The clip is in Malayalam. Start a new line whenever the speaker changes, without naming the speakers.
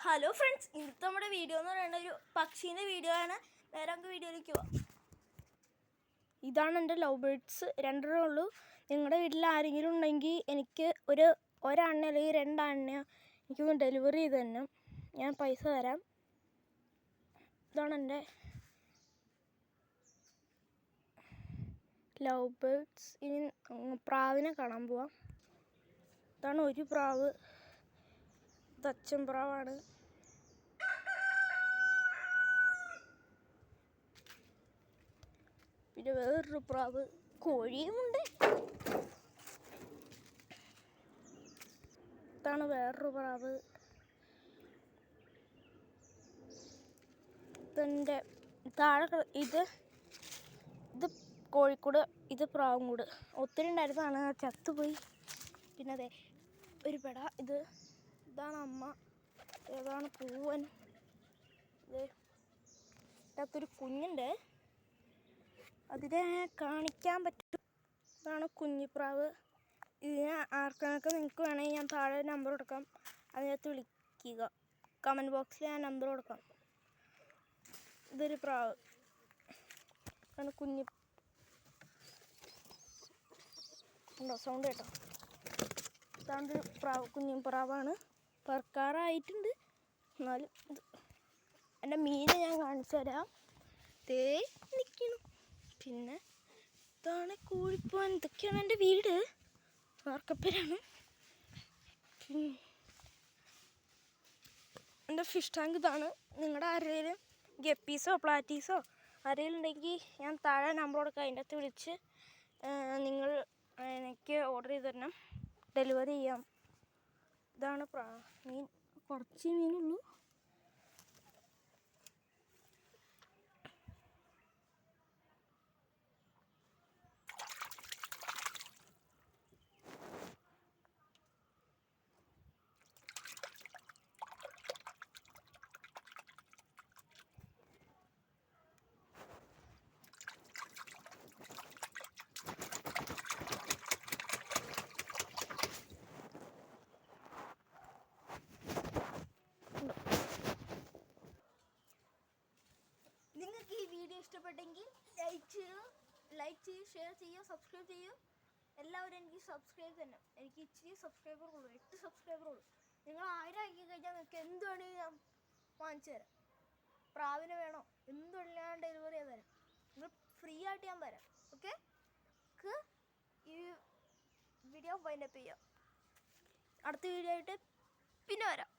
ഹലോ ഫ്രണ്ട്സ്, ഇന്നത്തെ നമ്മുടെ വീഡിയോ എന്ന് പറയുന്നത് ഒരു പക്ഷീൻ്റെ വീഡിയോ ആണ്. നേരെ നമുക്ക് വീഡിയോയിലേക്ക് പോവാം. ഇതാണ് എൻ്റെ ലവ് ബേർഡ്സ്, രണ്ടെണ്ണേ ഉള്ളൂ. നിങ്ങളുടെ വീട്ടിൽ ആരെങ്കിലും ഉണ്ടെങ്കിൽ എനിക്ക് ഒരെണ്ണ അല്ലെങ്കിൽ രണ്ടെണ്ണ എനിക്കൊന്ന് ഡെലിവറി ചെയ്ത് തന്നെ, ഞാൻ പൈസ തരാം. ഇതാണ് എൻ്റെ ലവ് ബേർഡ്സ്. ഇനി പ്രാവിനെ കാണാൻ പോവാം. ഇതാണ് ഒരു പ്രാവ്, ഇത് അച്ഛൻ പ്രാവാണ്. പിന്നെ വേറൊരു പ്രാവ്, കോഴിയുമുണ്ട്. ഇതാണ് വേറൊരു പ്രാവ്. ഇതെൻ്റെ താഴെ ഇത് കോഴിക്കൂട്, ഇത് പ്രാവും കൂട്. ഒത്തിരി ഉണ്ടായിരുന്നതാണ്, ചത്തുപോയി. പിന്നെ അതെ ഒരു പെട, ഇതാണ് അമ്മ, ഏതാണ് പൂവൻ. ഇതിനകത്തൊരു കുഞ്ഞുണ്ട്, അതിനെ കാണിക്കാൻ പറ്റും. ഇതാണ് കുഞ്ഞിപ്രാവ്. ഇതിനെ ആർക്കാനൊക്കെ നിങ്ങൾക്ക് വേണമെങ്കിൽ ഞാൻ താഴെ നമ്പർ കൊടുക്കാം, അതിനകത്ത് വിളിക്കുക. കമൻറ്റ് ബോക്സിൽ ഞാൻ നമ്പർ കൊടുക്കാം. ഇതൊരു പ്രാവ്, ഇതാണ് ഉണ്ടോ സൗണ്ട് കേട്ടോ? ഇതാണ്ടൊരു പ്രാവ്, കുഞ്ഞിപ്രാവാണ്. പറക്കാറായിട്ടുണ്ട്, എന്നാലും എൻ്റെ മീനെ ഞാൻ കാണിച്ചു തരാം. നിൽക്കണം. പിന്നെ ഇതാണ് കോഴിപ്പോൻ. ഇതൊക്കെയാണ് എൻ്റെ വീട്, വാർക്കപ്പേരാണ്. എൻ്റെ ഫിഷ് ടാങ്ക് ഇതാണ്. നിങ്ങളുടെ ആരെങ്കിലും ഗപ്പീസോ പ്ലാറ്റീസോ ആരെങ്കിലും ഉണ്ടെങ്കിൽ ഞാൻ താഴെ നമ്പർ കൊടുക്കാം, അതിൻ്റെ അകത്ത് വിളിച്ച് നിങ്ങൾ എനിക്ക് ഓർഡർ ചെയ്ത് തരണം, ഡെലിവറി ചെയ്യാം. ഇതാണ് മീൻ, കുറച്ച് മീനുള്ളൂ. നിങ്ങൾക്ക് ഈ വീഡിയോ ഇഷ്ടപ്പെട്ടെങ്കിൽ ലൈക്ക് ചെയ്യൂ, ഷെയർ ചെയ്യുക, സബ്സ്ക്രൈബ് ചെയ്യൂ. എല്ലാവരും എനിക്ക് സബ്സ്ക്രൈബ് തന്നെ. എനിക്ക് ഇച്ചിരി സബ്സ്ക്രൈബർ ഉള്ളൂ, 8 സബ്സ്ക്രൈബർ ഉള്ളൂ. നിങ്ങൾ 1000 ആക്കി കഴിഞ്ഞാൽ നിങ്ങൾക്ക് എന്ത് വേണമെങ്കിൽ ഞാൻ വാങ്ങിച്ചു തരാം. പ്രാവിനെ വേണോ, എന്ത് വേണമെങ്കിലും ഞാൻ ഡെലിവറി ചെയ്ത് തരാം. നിങ്ങൾ ഫ്രീ ആയിട്ട് ഞാൻ തരാം. ഓക്കെ, ഈ വീഡിയോ വൈൻഡപ്പ് ചെയ്യാം. അടുത്ത വീഡിയോ ആയിട്ട് പിന്നെ വരാം.